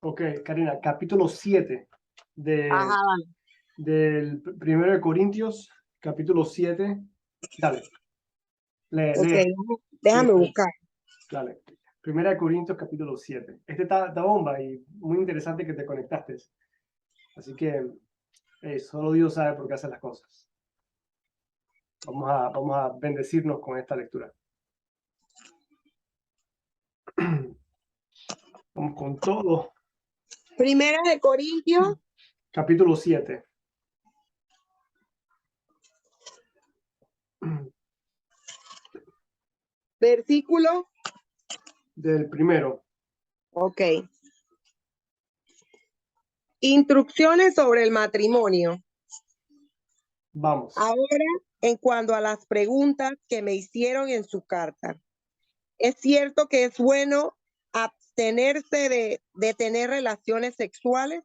Ok, Karina, capítulo 7 Ajá, vale. del primero de Corintios, capítulo 7. Dale, lee, Ok, lee, déjame lee, buscar. dale. Primera de Corintios, capítulo 7. Este está bomba y muy interesante que te conectaste. Así que solo Dios sabe por qué hace las cosas. Vamos a bendecirnos con esta lectura. Vamos con todo. Primera de Corintios, Capítulo 7. versículo. Del primero. Ok. Instrucciones sobre el matrimonio. Vamos. Ahora, en cuanto a las preguntas que me hicieron en su carta, es cierto que es bueno abstenerse de tener relaciones sexuales.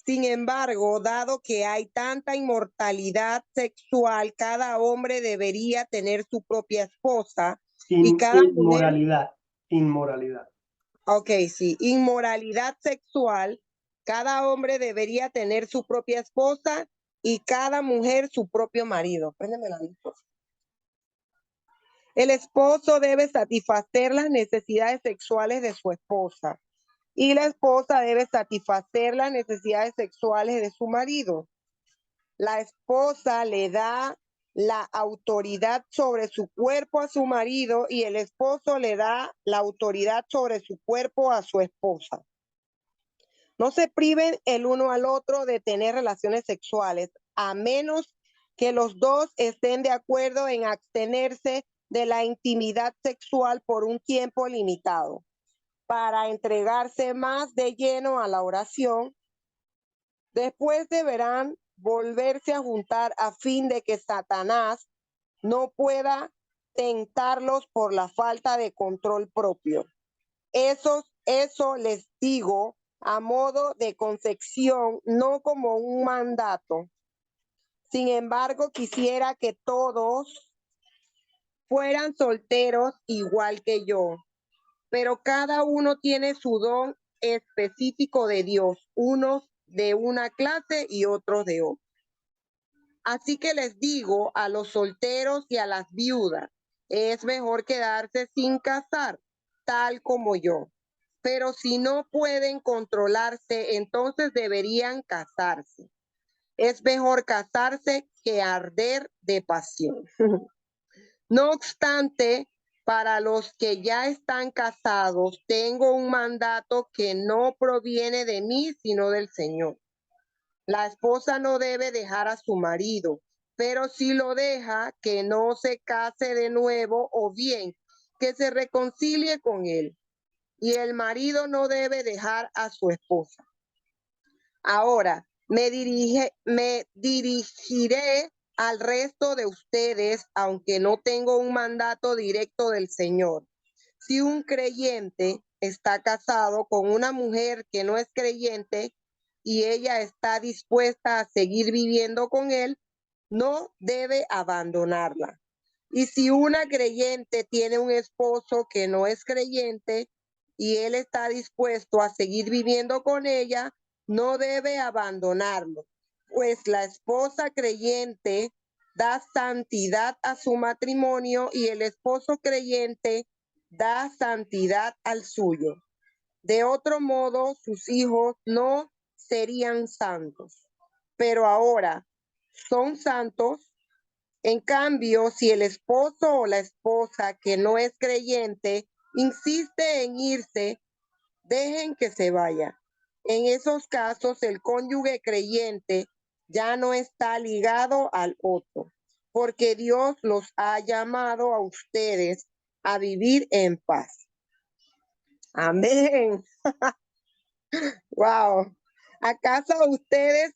Sin embargo, dado que hay tanta inmortalidad sexual, cada hombre debería tener su propia esposa y cada mujer, Inmoralidad. ok, sí, inmoralidad sexual, cada hombre debería tener su propia esposa y cada mujer su propio marido. Préndeme la luz. El esposo debe satisfacer las necesidades sexuales de su esposa y la esposa debe satisfacer las necesidades sexuales de su marido. La esposa le da la autoridad sobre su cuerpo a su marido y el esposo le da la autoridad sobre su cuerpo a su esposa. No se priven el uno al otro de tener relaciones sexuales, a menos que los dos estén de acuerdo en abstenerse de la intimidad sexual por un tiempo limitado, para entregarse más de lleno a la oración. Después deberán volverse a juntar a fin de que Satanás no pueda tentarlos por la falta de control propio. Eso les digo a modo de concesión, no como un mandato. Sin embargo, quisiera que todos fueran solteros igual que yo, pero cada uno tiene su don específico de Dios, unos de una clase y otros de otra. Así que les digo a los solteros y a las viudas, es mejor quedarse sin casar, tal como yo. Pero si no pueden controlarse, entonces deberían casarse. Es mejor casarse que arder de pasión. No obstante, para los que ya están casados, tengo un mandato que no proviene de mí, sino del Señor. La esposa no debe dejar a su marido, pero si lo deja, que no se case de nuevo o bien que se reconcilie con él. Y el marido no debe dejar a su esposa. Ahora, me dirigiré al resto de ustedes, aunque no tengo un mandato directo del Señor. Si un creyente está casado con una mujer que no es creyente y ella está dispuesta a seguir viviendo con él, no debe abandonarla. Y si una creyente tiene un esposo que no es creyente y él está dispuesto a seguir viviendo con ella, no debe abandonarlo, pues la esposa creyente da santidad a su matrimonio y el esposo creyente da santidad al suyo. De otro modo, sus hijos no serían santos, pero ahora son santos. En cambio, si el esposo o la esposa que no es creyente insiste en irse, dejen que se vaya. En esos casos, el cónyuge creyente ya no está ligado al otro, porque Dios los ha llamado a ustedes a vivir en paz. Amén. Wow. ¿Acaso ustedes,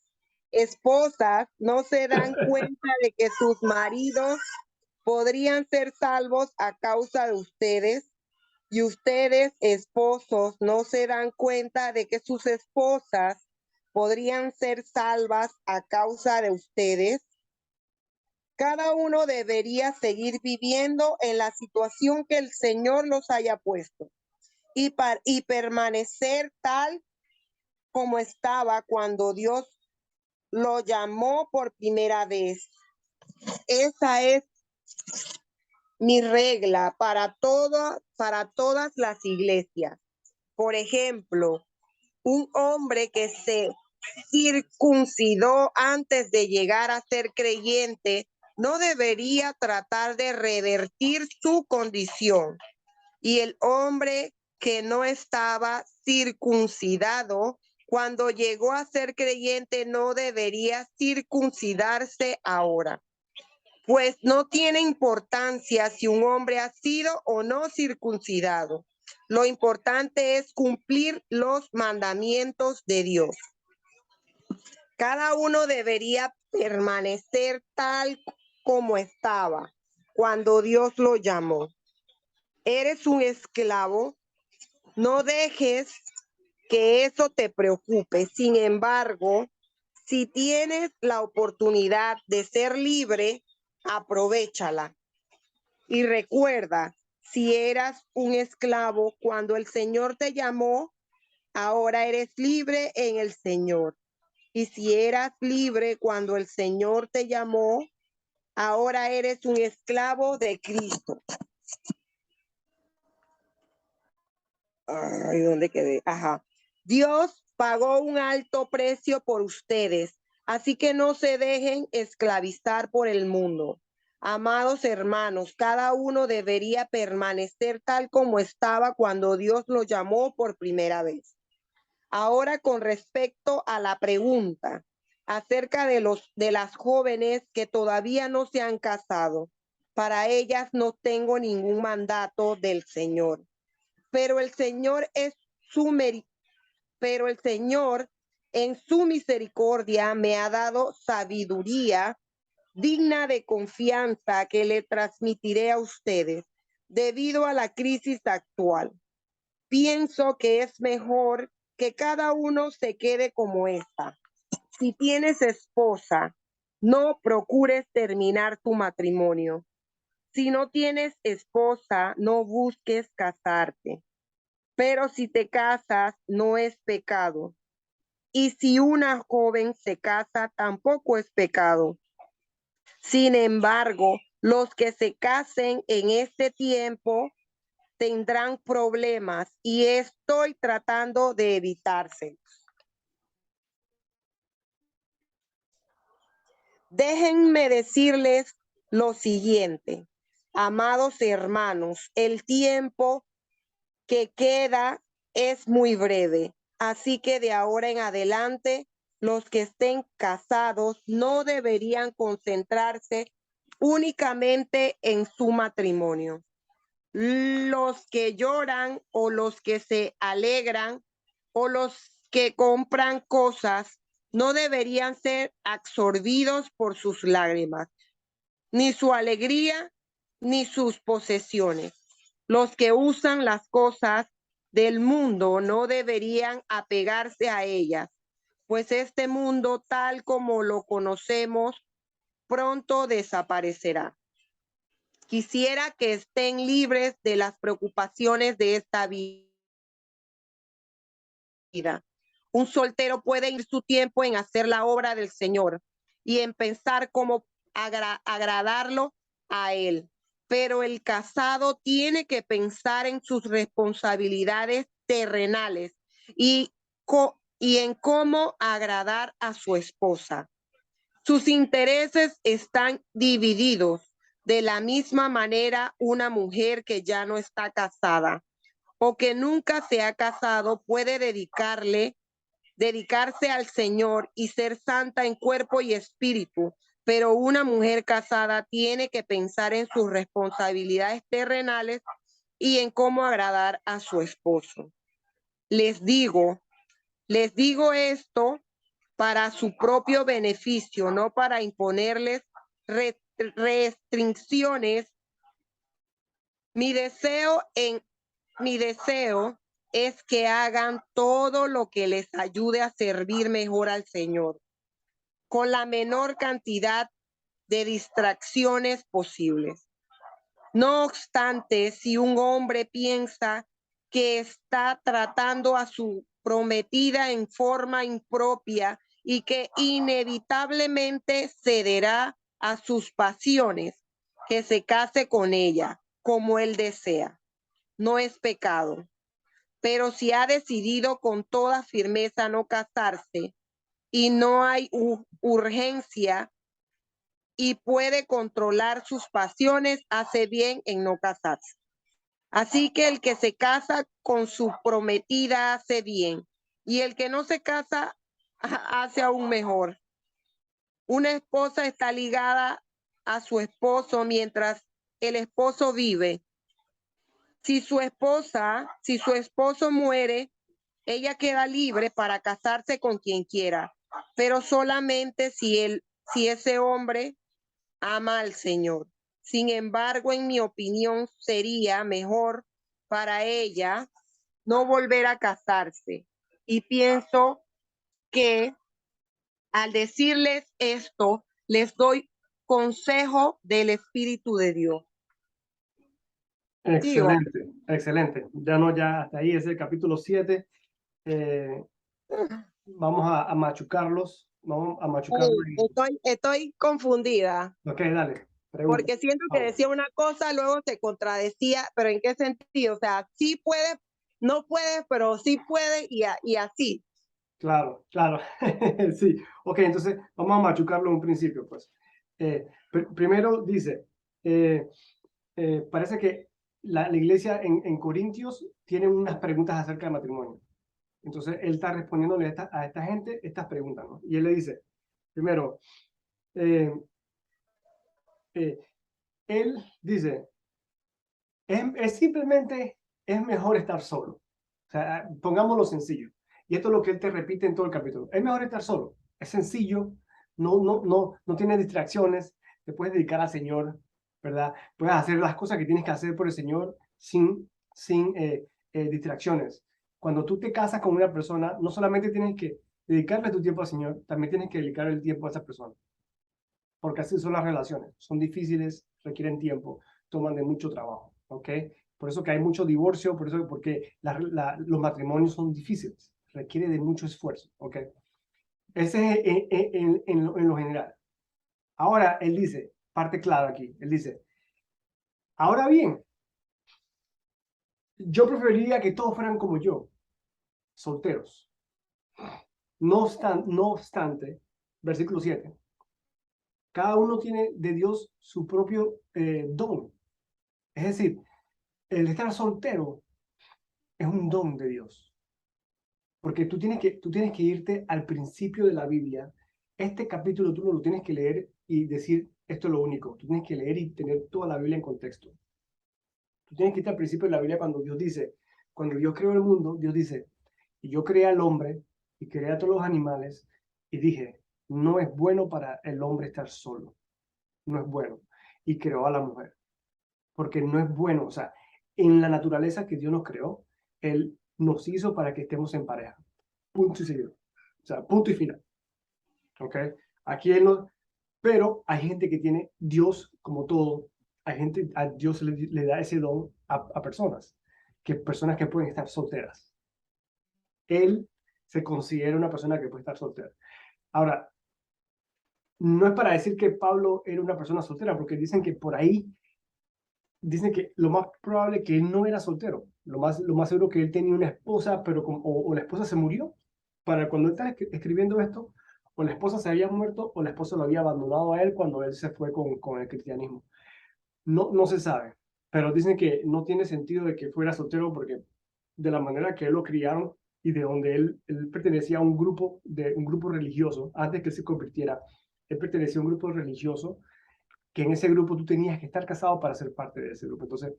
esposas, no se dan cuenta de que sus maridos podrían ser salvos a causa de ustedes? Y ustedes, esposos, no se dan cuenta de que sus esposas podrían ser salvas a causa de ustedes. Cada uno debería seguir viviendo en la situación que el Señor los haya puesto y permanecer tal como estaba cuando Dios lo llamó por primera vez. Esa es mi regla para todas las iglesias. Por ejemplo, un hombre que se circuncidó antes de llegar a ser creyente no debería tratar de revertir su condición. Y el hombre que no estaba circuncidado cuando llegó a ser creyente no debería circuncidarse ahora. Pues no tiene importancia si un hombre ha sido o no circuncidado. Lo importante es cumplir los mandamientos de Dios. Cada uno debería permanecer tal como estaba cuando Dios lo llamó. ¿Eres un esclavo? No dejes que eso te preocupe. Sin embargo, si tienes la oportunidad de ser libre, aprovéchala. Y recuerda, si eras un esclavo cuando el Señor te llamó, ahora eres libre en el Señor. Y si eras libre cuando el Señor te llamó, ahora eres un esclavo de Cristo. Ay, ¿dónde quedé? Ajá. Dios pagó un alto precio por ustedes, así que no se dejen esclavizar por el mundo. Amados hermanos, cada uno debería permanecer tal como estaba cuando Dios lo llamó por primera vez. Ahora, con respecto a la pregunta acerca de las jóvenes que todavía no se han casado, para ellas no tengo ningún mandato del Señor. Pero el Señor en su misericordia me ha dado sabiduría digna de confianza que le transmitiré a ustedes debido a la crisis actual. Pienso que es mejor que cada uno se quede como está. Si tienes esposa, no procures terminar tu matrimonio. Si no tienes esposa, no busques casarte. Pero si te casas, no es pecado. Y si una joven se casa, tampoco es pecado. Sin embargo, los que se casen en este tiempo tendrán problemas y estoy tratando de evitarse. Déjenme decirles lo siguiente, amados hermanos, el tiempo que queda es muy breve, así que de ahora en adelante los que estén casados no deberían concentrarse únicamente en su matrimonio. Los que lloran o los que se alegran o los que compran cosas no deberían ser absorbidos por sus lágrimas, ni su alegría, ni sus posesiones. Los que usan las cosas del mundo no deberían apegarse a ellas, pues este mundo tal como lo conocemos pronto desaparecerá. Quisiera que estén libres de las preocupaciones de esta vida. Un soltero puede ir su tiempo en hacer la obra del Señor y en pensar cómo agradarlo a Él. Pero el casado tiene que pensar en sus responsabilidades terrenales y en cómo agradar a su esposa. Sus intereses están divididos. De la misma manera, una mujer que ya no está casada o que nunca se ha casado puede dedicarse al Señor y ser santa en cuerpo y espíritu, pero una mujer casada tiene que pensar en sus responsabilidades terrenales y en cómo agradar a su esposo. Les digo esto para su propio beneficio, no para imponerles restricciones. Mi deseo es que hagan todo lo que les ayude a servir mejor al Señor, con la menor cantidad de distracciones posibles. No obstante, si un hombre piensa que está tratando a su prometida en forma impropia y que inevitablemente cederá a sus pasiones, que se case con ella como él desea. No es pecado. Pero si ha decidido con toda firmeza no casarse y no hay urgencia y puede controlar sus pasiones, hace bien en no casarse. Así que el que se casa con su prometida hace bien, y el que no se casa hace aún mejor. Una esposa está ligada a su esposo mientras el esposo vive. Si su esposo muere, ella queda libre para casarse con quien quiera, pero solamente si ese hombre ama al Señor. Sin embargo, en mi opinión, sería mejor para ella no volver a casarse. Y pienso que al decirles esto, les doy consejo del Espíritu de Dios. Sí, Excelente, excelente. Ya hasta ahí es el capítulo 7. Vamos a machucarlos. Vamos a machucarlos. estoy confundida. Ok, dale, pregunta. Porque siento que decía una cosa, luego se contradecía, pero ¿en qué sentido? O sea, sí puede, no puede, pero sí puede y así. Claro, claro. Sí. Ok, entonces vamos a machucarlo en un principio, pues. Primero dice, parece que la iglesia en Corintios tiene unas preguntas acerca del matrimonio. Entonces él está respondiéndole a esta gente estas preguntas, ¿no? Y él le dice, primero, eh, él dice, simplemente es mejor estar solo. O sea, pongámoslo sencillo. Y esto es lo que él te repite en todo el capítulo. Es mejor estar solo. Es sencillo, no tiene distracciones, te puedes dedicar al Señor, ¿verdad? Puedes hacer las cosas que tienes que hacer por el Señor sin distracciones. Cuando tú te casas con una persona, no solamente tienes que dedicarle tu tiempo al Señor, también tienes que dedicar el tiempo a esa persona. Porque así son las relaciones. Son difíciles, requieren tiempo, toman de mucho trabajo, ¿ok? Por eso que hay mucho divorcio, porque los matrimonios son difíciles, requiere de mucho esfuerzo, ¿ok? Ese es en lo general. Ahora, él dice, parte clave aquí, él dice, ahora bien, yo preferiría que todos fueran como yo, solteros. No obstante, versículo 7, cada uno tiene de Dios su propio don. Es decir, el estar soltero es un don de Dios. Porque tú tienes que irte al principio de la Biblia. Este capítulo tú no lo tienes que leer y decir, esto es lo único. Tú tienes que leer y tener toda la Biblia en contexto. Tú tienes que irte al principio de la Biblia cuando Dios dice, cuando Dios creó el mundo, Dios dice, y yo creé al hombre y creé a todos los animales y dije, no es bueno para el hombre estar solo. No es bueno. Y creó a la mujer. Porque no es bueno. O sea, en la naturaleza que Dios nos creó, Él nos hizo para que estemos en pareja. Punto y seguido. O sea, punto y final. ¿Ok? Aquí Él no... Pero hay gente que tiene Dios como todo. Hay gente, a Dios le da ese don a personas que pueden estar solteras. Él se considera una persona que puede estar soltera. Ahora, no es para decir que Pablo era una persona soltera, porque dicen que por ahí dicen que lo más probable que él no era soltero. Lo más seguro que él tenía una esposa, pero o la esposa se murió. Para cuando él está escribiendo esto, o la esposa se había muerto, o la esposa lo había abandonado a él cuando él se fue con el cristianismo. No se sabe, pero dicen que no tiene sentido de que fuera soltero porque de la manera que él lo criaron y de donde él pertenecía a un grupo religioso, antes que él se convirtiera, él pertenecía a un grupo religioso que en ese grupo tú tenías que estar casado para ser parte de ese grupo. Entonces,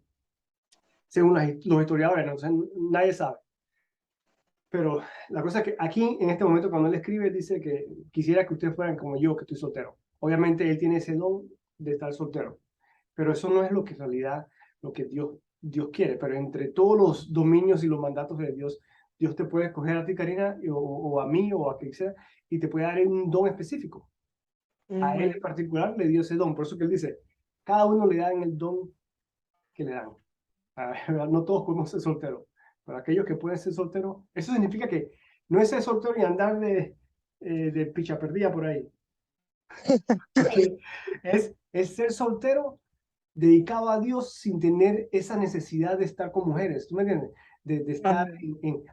según los historiadores, ¿no? Entonces, nadie sabe. Pero la cosa es que aquí, en este momento, cuando él escribe, dice que quisiera que ustedes fueran como yo, que estoy soltero. Obviamente, él tiene ese don de estar soltero, pero eso no es lo que en realidad, lo que Dios quiere. Pero entre todos los dominios y los mandatos de Dios, Dios te puede escoger a ti, Karina, o a mí, o a quien sea, y te puede dar un don específico. A él en particular le dio ese don. Por eso que él dice, cada uno le dan el don que le dan. No todos podemos ser solteros, para aquellos que pueden ser solteros, eso significa que no es ser soltero y andar de picha perdida por ahí. Okay. Es ser soltero dedicado a Dios sin tener esa necesidad de estar con mujeres, ¿tú me entiendes? De estar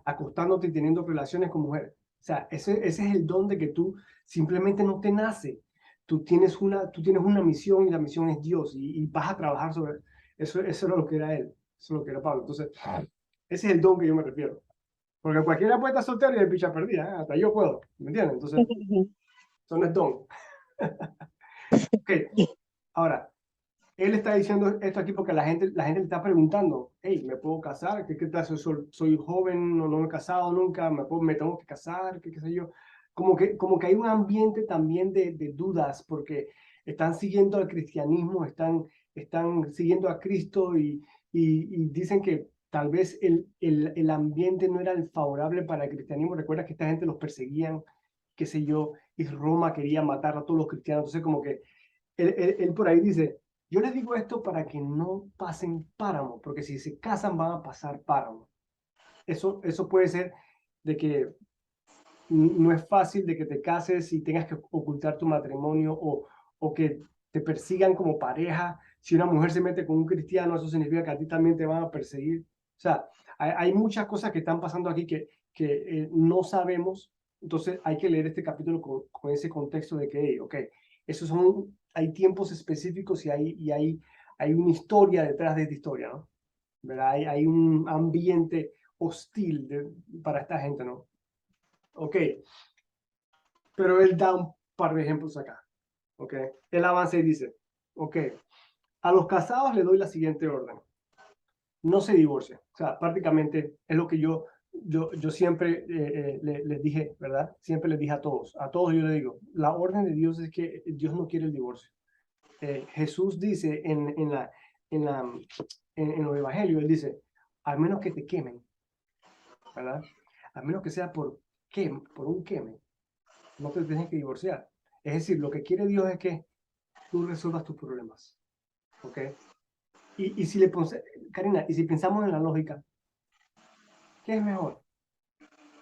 acostándote y teniendo relaciones con mujeres. O sea, ese es el don de que tú simplemente no te nace. Tú tienes una misión y la misión es Dios y vas a trabajar sobre eso. Eso era lo que era él, eso es lo que era Pablo. Entonces, ese es el don que yo me refiero. Porque cualquiera puede estar soltero y de picha perdida, ¿eh? Hasta yo puedo, ¿me entiendes? Entonces, eso no es don. Ok, ahora, él está diciendo esto aquí porque la gente le está preguntando, hey, ¿me puedo casar? ¿Qué tal? Soy joven, no me he casado nunca, me tengo que casar, qué sé yo. Como que hay un ambiente también de dudas porque están siguiendo al cristianismo, están siguiendo a Cristo y dicen que tal vez el ambiente no era el favorable para el cristianismo. Recuerda que esta gente los perseguían, qué sé yo, y Roma quería matar a todos los cristianos. Entonces como que él por ahí dice, yo les digo esto para que no pasen páramo, porque si se casan van a pasar páramo. Eso puede ser de que no es fácil de que te cases y tengas que ocultar tu matrimonio o que te persigan como pareja. Si una mujer se mete con un cristiano, eso significa que a ti también te van a perseguir. O sea, hay muchas cosas que están pasando aquí que no sabemos. Entonces hay que leer este capítulo con ese contexto de que, hey, ok, hay tiempos específicos hay una historia detrás de esta historia, ¿no? ¿Verdad? Hay un ambiente hostil para esta gente, ¿no? Ok, pero él da un par de ejemplos acá. Ok, él avanza y dice, ok, a los casados le doy la siguiente orden. No se divorcien. O sea, prácticamente es lo que yo siempre les dije, ¿verdad? Siempre les dije a todos yo les digo, la orden de Dios es que Dios no quiere el divorcio. Jesús dice en, la, en los evangelios, él dice, al menos que te quemen, ¿verdad? Al menos que sea por un queme, no te tienes que divorciar. Es decir, lo que quiere Dios es que tú resuelvas tus problemas, ¿ok? Y si Karina, y si pensamos en la lógica, ¿qué es mejor?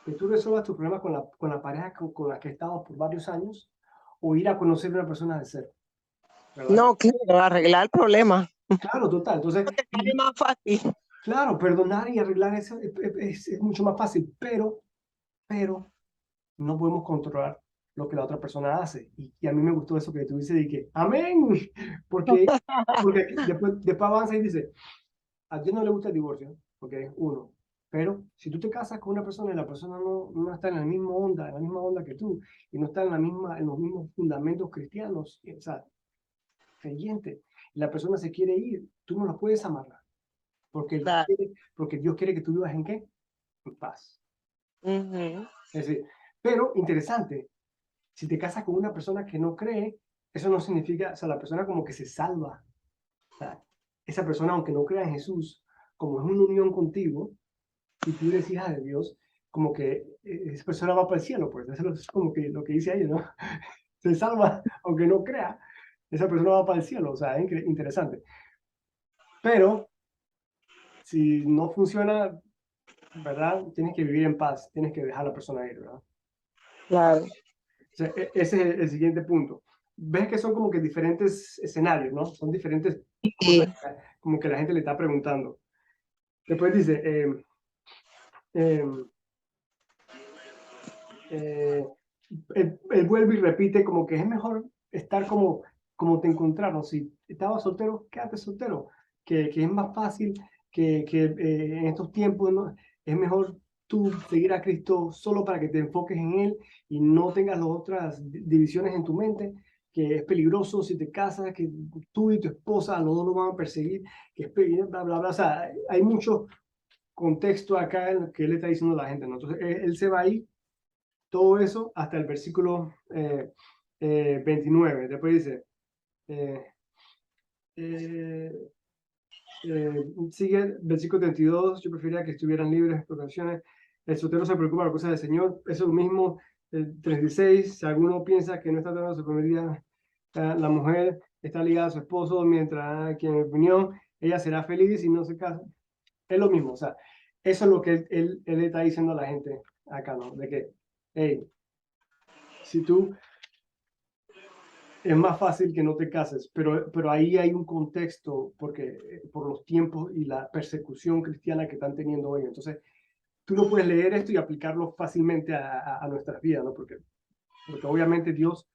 Que tú resuelvas tus problemas con la pareja con la que has estado por varios años o ir a conocer a una persona de cero, ¿verdad? No, claro, arreglar el problema. Claro, total. Entonces, Es más fácil. claro, perdonar y arreglar eso es mucho más fácil, pero no podemos controlar lo que la otra persona hace. Y a mí me gustó eso que tú dices de que, amén, porque después avanza y dice, a Dios no le gusta el divorcio, ok, uno. Pero si tú te casas con una persona y la persona no está en la misma onda que tú, y no está en los mismos fundamentos cristianos, o sea, creyente, y la persona se quiere ir, tú no la puedes amarrar, Claro. porque Dios quiere que tú vivas en qué? En paz. Ujú. Es decir, pero interesante, si te casas con una persona que no cree, eso no significa, o sea, la persona como que se salva. O sea, esa persona, aunque no crea en Jesús, como es una unión contigo y tú eres hija de Dios, como que esa persona va para el cielo, pues eso es como que lo que dice ahí, ¿no? Se salva, aunque no crea, esa persona va para el cielo, o sea, es interesante. Pero si no funciona, ¿verdad? Tienes que vivir en paz, tienes que dejar a la persona ir, ¿verdad? Claro. O sea, ese es el siguiente punto. Ves que son como que diferentes escenarios, ¿no? Son diferentes Sí. cosas como que la gente le está preguntando. Después dice, eh, eh, él vuelve y repite como que es mejor estar como te encontraron. Si estabas soltero, quédate soltero, que es más fácil que en estos tiempos, ¿no? Es mejor tú seguir a Cristo solo para que te enfoques en Él y no tengas las otras divisiones en tu mente, que es peligroso si te casas, que tú y tu esposa los dos lo van a perseguir, que es peligroso, bla, bla, bla. O sea, hay mucho contexto acá en lo que él está diciendo a la gente, ¿no? Entonces, él se va ahí todo eso hasta el versículo 29. Después dice, eh, eh, sigue el versículo 32, yo preferiría que estuvieran libres de precauciones. El soltero se preocupa por cosas del Señor. Eso es lo mismo. El 36, si alguno piensa que no está dando su prometida, la mujer está ligada a su esposo, mientras que en mi opinión ella será feliz y no se casa. Es lo mismo, o sea, eso es lo que él está diciendo a la gente acá, ¿no? De que, hey, si tú, es más fácil que no te cases, pero ahí hay un contexto porque por los tiempos y la persecución cristiana que están teniendo hoy. Entonces, tú no puedes leer esto y aplicarlo fácilmente a nuestras vidas, ¿no? Porque obviamente Dios,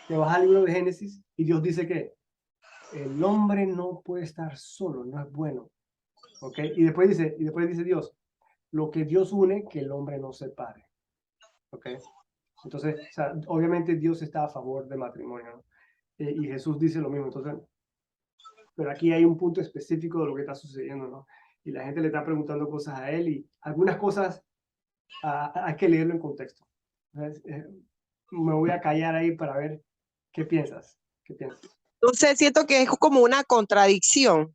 te vas al libro de Génesis y Dios dice que el hombre no puede estar solo, no es bueno, ¿ok? Y después dice Dios, lo que Dios une, que el hombre no separe, ¿ok? Entonces, o sea, obviamente Dios está a favor del matrimonio, ¿no? Y Jesús dice lo mismo. Entonces, pero aquí hay un punto específico de lo que está sucediendo, ¿no? Y la gente le está preguntando cosas a él y algunas cosas hay que leerlo en contexto. Entonces, me voy a callar ahí para ver qué piensas. ¿Qué piensas? Entonces siento que es como una contradicción,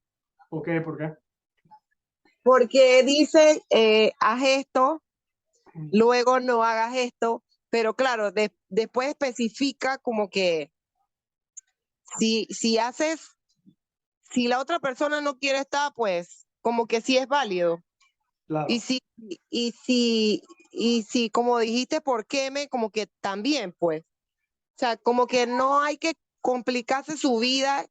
¿Ok? ¿Por qué? porque dice, haz esto, luego no hagas esto, pero claro, después especifica como que si haces, si la otra persona no quiere estar, pues como que sí es válido. Y Claro, si, y si, y si, como dijiste, ¿por qué me? Como que también, pues. O sea, como que no hay que complicarse su vida.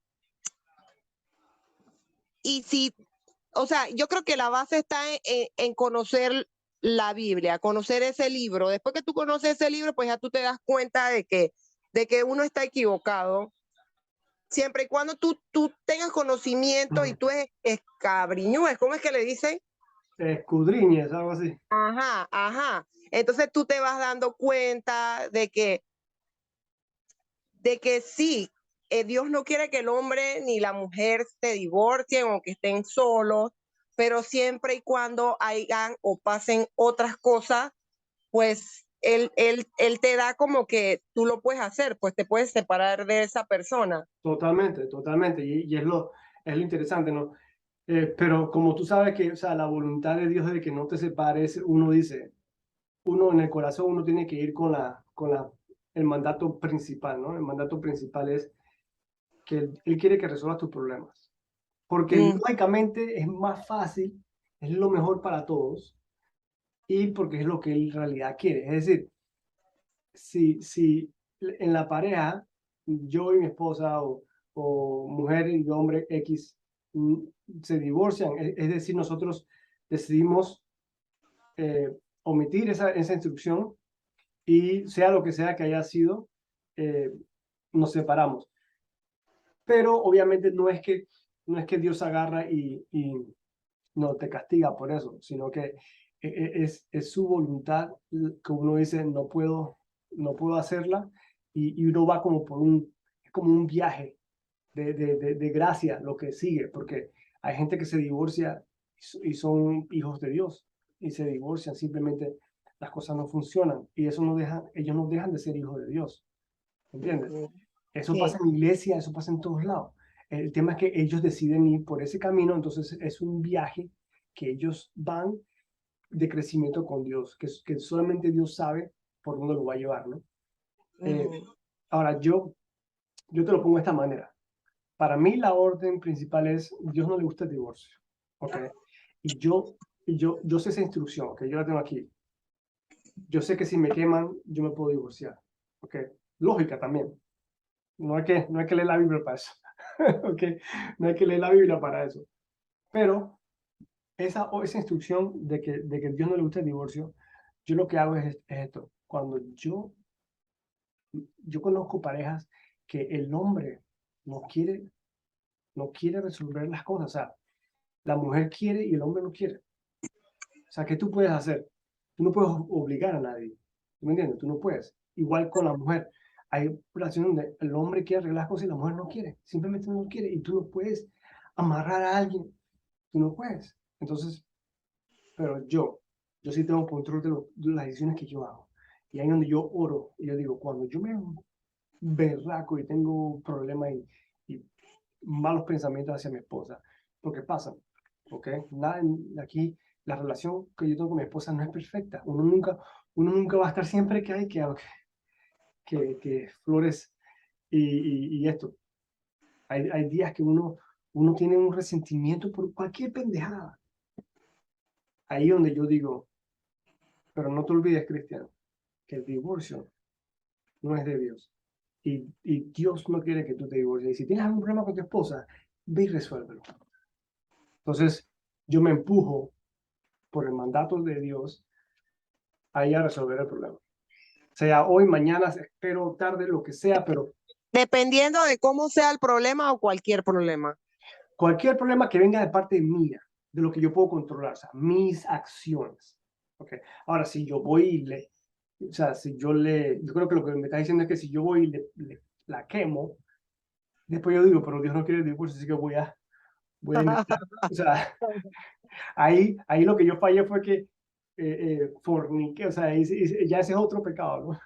Y si, o sea, yo creo que la base está en conocer la Biblia, conocer ese libro. Después que tú conoces ese libro, pues ya tú te das cuenta de que uno está equivocado. Siempre y cuando tú tengas conocimiento y tú escabriñúes, ¿cómo es que le dicen? escudriñes, algo así. Ajá, ajá. Entonces tú te vas dando cuenta de que sí, Dios no quiere que el hombre ni la mujer se divorcien o que estén solos, pero siempre y cuando hayan o pasen otras cosas, pues él te da como que tú lo puedes hacer, pues te puedes separar de esa persona. Totalmente, totalmente. Y es lo interesante, ¿no? Pero como tú sabes que, o sea, la voluntad de Dios es de que no te separes, uno dice, uno en el corazón, uno tiene que ir el mandato principal, ¿no? El mandato principal es que él quiere que resuelvas tus problemas. Porque Mm, lógicamente es más fácil, es lo mejor para todos y porque es lo que él en realidad quiere. Es decir, si en la pareja, yo y mi esposa o mujer y hombre X mm, se divorcian, es decir, nosotros decidimos eh, omitir esa instrucción y sea lo que sea que haya sido, eh, nos separamos. Pero obviamente no es que Dios agarra y no te castiga por eso, sino que es su voluntad que uno dice, no puedo hacerla y uno va como es como un viaje de gracia lo que sigue, porque hay gente que se divorcia y son hijos de Dios y se divorcian, simplemente las cosas no funcionan y eso no deja, ellos no dejan de ser hijos de Dios, ¿entiendes? mm, Eso pasa sí. en iglesia, eso pasa en todos lados. El tema es que ellos deciden ir por ese camino, entonces es un viaje que ellos van de crecimiento con Dios, que solamente Dios sabe por dónde lo va a llevar, ¿no? Eh, Mm, ahora, yo te lo pongo de esta manera. Para mí la orden principal es, Dios no le gusta el divorcio, ¿ok? Y yo sé esa instrucción, que yo la tengo aquí. Yo sé que si me queman, yo me puedo divorciar, ¿ok? Lógica también. No hay que leer la Biblia para eso. ¿Ok? No hay que leer la Biblia para eso. Pero esa instrucción de que Dios no le gusta el divorcio, yo lo que hago es esto. Cuando yo conozco parejas que el hombre no quiere, no quiere resolver las cosas. O sea, la mujer quiere y el hombre no quiere. O sea, ¿qué tú puedes hacer? Tú no puedes obligar a nadie. ¿Tú me entiendes? Tú no puedes. Igual con la mujer. Hay relaciones donde el hombre quiere arreglar las cosas y la mujer no quiere. Simplemente no quiere. Y tú no puedes amarrar a alguien. Tú no puedes. Entonces, pero yo sí tengo control de las decisiones que yo hago. Y ahí es donde yo oro. Y yo digo, cuando yo me berraco y tengo problemas y malos pensamientos hacia mi esposa, porque pasan, ¿ok? Nada, aquí la relación que yo tengo con mi esposa no es perfecta. Uno nunca va a estar siempre que hay que flores y esto. Hay días que uno tiene un resentimiento por cualquier pendejada. ahí donde yo digo, pero no te olvides, Cristian, que el divorcio no es de Dios. Y Dios no quiere que tú te divorcies. Y si tienes algún problema con tu esposa, ve y resuélvelo. Entonces, yo me empujo por el mandato de Dios a ir a resolver el problema. Sea hoy, mañana, espero tarde, lo que sea, pero Dependiendo de cómo sea el problema o cualquier problema. cualquier problema que venga de parte mía, de lo que yo puedo controlar, o sea, mis acciones. Okay. Ahora, si yo voy y o sea, yo creo que lo que me está diciendo es que si yo voy y la quemo, después yo digo, pero Dios no quiere el divorcio, así que voy a inventar. O sea, ahí lo que yo fallé fue que forniqué, o sea, ya ese es otro pecado, ¿no?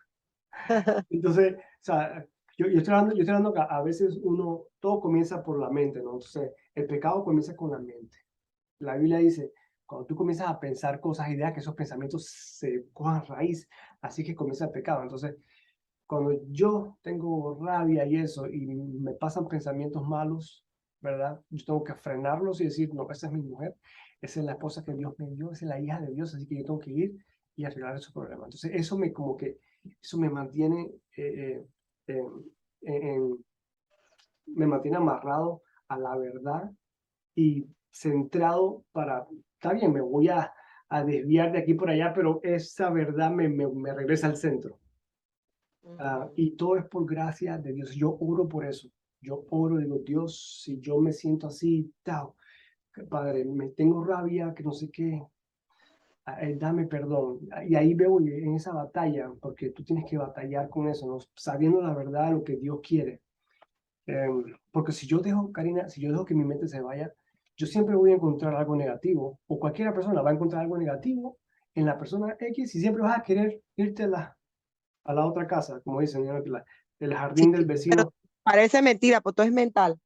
Entonces, o sea, yo estoy hablando que a veces todo comienza por la mente, ¿no? Entonces, el pecado comienza con la mente. La Biblia dice, cuando tú comienzas a pensar cosas, ideas, que esos pensamientos se cojan raíz, así que comienza el pecado. Entonces, cuando yo tengo rabia y eso, y me pasan pensamientos malos, ¿verdad? Yo tengo que frenarlos y decir, no, esa es mi mujer, esa es la esposa que Dios me dio, esa es la hija de Dios, así que yo tengo que ir y arreglar esos problemas. Entonces, eso me mantiene, en- me mantiene amarrado a la verdad y centrado está bien, me voy a desviar de aquí por allá, pero esa verdad me regresa al centro. Y todo es por gracia de Dios. Yo oro por eso. Yo oro, digo, Dios, si yo me siento así, Padre, me tengo rabia, que no sé qué, dame perdón. Y ahí veo en esa batalla, porque tú tienes que batallar con eso, ¿no? Sabiendo la verdad, lo que Dios quiere. Porque si yo dejo, Karina, si yo dejo que mi mente se vaya, yo siempre voy a encontrar algo negativo, o cualquier persona va a encontrar algo negativo en la persona X y siempre vas a querer irte a la otra casa, como dicen, ¿no? El Sí, jardín del pero vecino, parece mentira, pues todo es mental.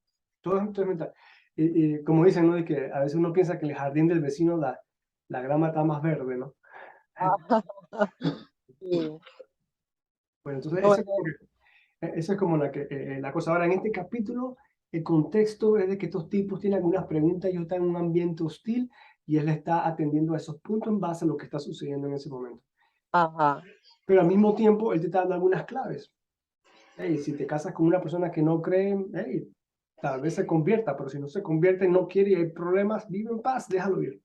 todo es mental. Y como dicen, ¿no? De que a veces uno piensa que el jardín del vecino la grama está más verde, ¿no? Sí. Bueno, entonces No, eso es como la cosa. Ahora, en este capítulo, el contexto es de que estos tipos tienen algunas preguntas, ellos están en un ambiente hostil y él está atendiendo a esos puntos en base a lo que está sucediendo en ese momento. ajá. Pero al mismo tiempo, él te está dando algunas claves. Hey, si te casas con una persona que no cree, hey, tal vez se convierta, pero si no se convierte, no quiere y hay problemas, vive en paz, déjalo ir.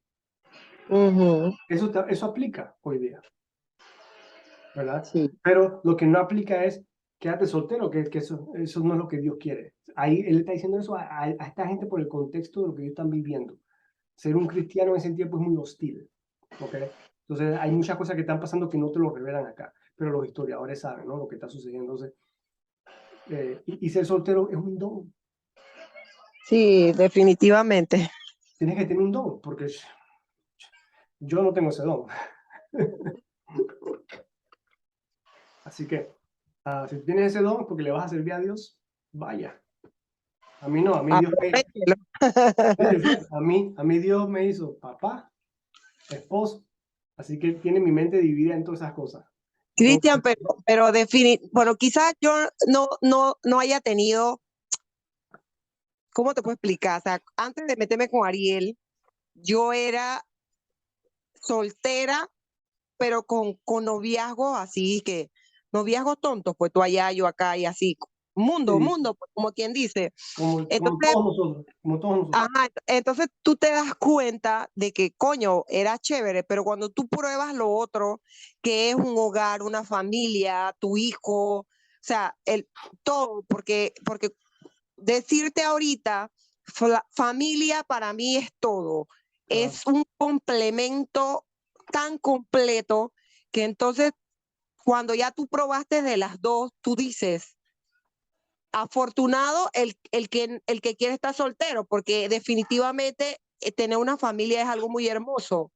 Ujú, Eso aplica hoy día, ¿verdad? sí. Pero lo que no aplica es quédate soltero, que eso no es lo que Dios quiere. Ahí él está diciendo eso a esta gente por el contexto de lo que ellos están viviendo. Ser un cristiano en ese tiempo es muy hostil, ¿ok? Entonces hay muchas cosas que están pasando que no te lo revelan acá, pero los historiadores saben, ¿no? Lo que está sucediendo. Entonces, y ser soltero es un don. Sí, definitivamente. Tienes que tener un don, porque yo no tengo ese don. Así que, si tienes ese don porque le vas a servir a Dios, vaya. A mí no, a mí Dios me, Aprovechelo. a mí Dios me hizo papá, esposo, así que tiene mi mente dividida en todas esas cosas. Cristian, Entonces, pero bueno, quizás yo no haya tenido, ¿cómo te puedo explicar? O sea, antes de meterme con Ariel, yo era soltera, pero con noviazgos así que, noviazgos tontos, pues tú allá, yo acá y así. sí, Mundo, pues, como quien dice. como Entonces, todos nosotros, como todos nosotros. ajá, entonces tú te das cuenta de que, coño, era chévere, pero cuando tú pruebas lo otro, que es un hogar, una familia, tu hijo, o sea, todo, porque decirte ahorita, familia para mí es todo, Claro. es un complemento tan completo que entonces cuando ya tú probaste de las dos, tú dices, afortunado el que quiere estar soltero, porque definitivamente tener una familia es algo muy hermoso.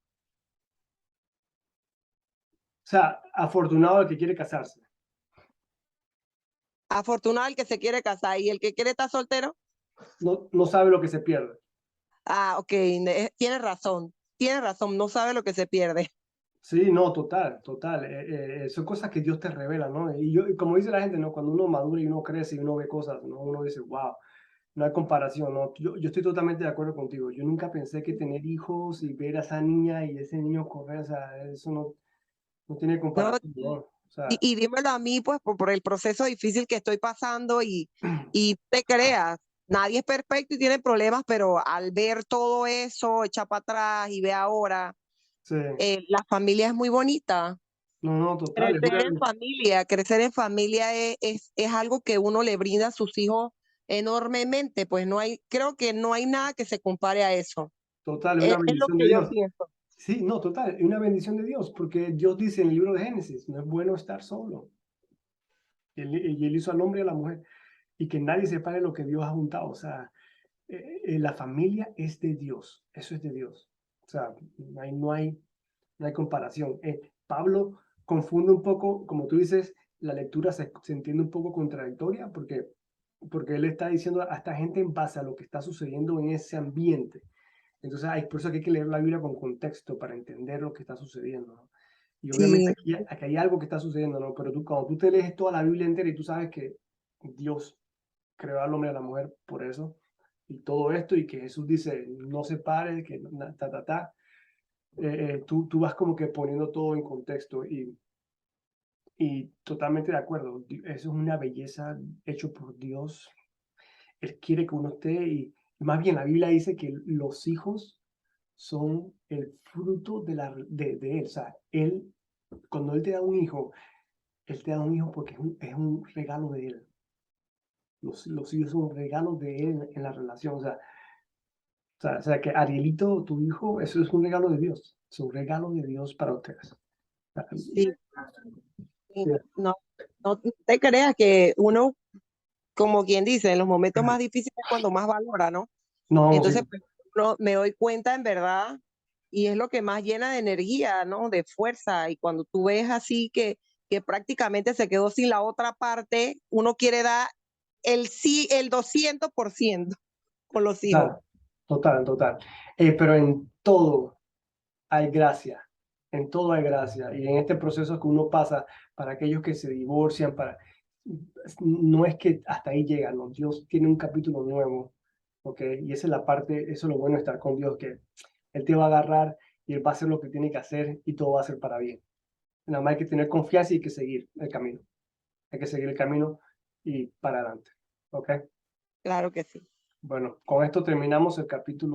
O sea, afortunado el que quiere casarse. Afortunado el que se quiere casar y el que quiere estar soltero. No sabe lo que se pierde. Ah, ok, tienes razón, no sabe lo que se pierde. Sí, no, total, total. Son cosas que Dios te revela, ¿no? Y como dice la gente, ¿no? Cuando uno madura y uno crece y uno ve cosas, ¿no? Uno dice, wow. no hay comparación, ¿no? Yo estoy totalmente de acuerdo contigo. Yo nunca pensé que tener hijos y ver a esa niña y ese niño correr, o sea, eso no tiene No, comparación, ¿no? O y, sea, y dímelo a mí, pues, por el proceso difícil que estoy pasando y te creas, nadie es perfecto y tiene problemas, pero al ver todo eso, echa para atrás y ve ahora, sí, la familia es muy bonita. no, total, es una, Crecer en familia es algo que uno le brinda a sus hijos enormemente, pues no hay, creo que no hay nada que se compare a eso. total, es una Es lo bendición de que yo Dios. pienso. Sí, no, total, es una bendición de Dios, porque Dios dice en el libro de Génesis, no es bueno estar solo. Y él hizo al hombre y a la mujer, y que nadie separe lo que Dios ha juntado. O sea, la familia es de Dios, eso es de Dios. O sea, no hay comparación. Pablo confunde un poco, como tú dices, la lectura se entiende un poco contradictoria porque él está diciendo a esta gente en base a lo que está sucediendo en ese ambiente. Entonces, por eso que hay que leer la Biblia con contexto para entender lo que está sucediendo, ¿no? Y obviamente Sí, aquí hay algo que está sucediendo, ¿no? Pero cuando tú te lees toda la Biblia entera y tú sabes que Dios creó al hombre y a la mujer por eso, y todo esto, y que Jesús dice, no se pare, que tú vas como que poniendo todo en contexto y totalmente de acuerdo. Eso es una belleza hecho por Dios. Él quiere que uno esté y más bien la Biblia dice que los hijos son el fruto de él. O sea, cuando él te da un hijo, él te da un hijo porque es un regalo de él. Los hijos son regalos de él en la relación. O sea, que Arielito, tu hijo, eso es un regalo de Dios. Es un regalo de Dios para ustedes. sí, sí. Sí. No, no te creas que uno, como quien dice, en los momentos más difíciles es cuando más valora, ¿no? No, sí, Entonces, pues, me doy cuenta en verdad y es lo que más llena de energía, ¿no? De fuerza. Y cuando tú ves así que prácticamente se quedó sin la otra parte, uno quiere dar el sí, el 200% con los hijos. total, total. Pero en todo hay gracia. En todo hay gracia. Y en este proceso que uno pasa para aquellos que se divorcian, no es que hasta ahí llegan, ¿no? Dios tiene un capítulo nuevo, ¿ok? Y esa es la parte, eso es lo bueno de estar con Dios, que Él te va a agarrar y Él va a hacer lo que tiene que hacer y todo va a ser para bien. Nada más hay que tener confianza y hay que seguir el camino. Hay que seguir el camino y para adelante, ¿ok? Claro que sí. Bueno, con esto terminamos el capítulo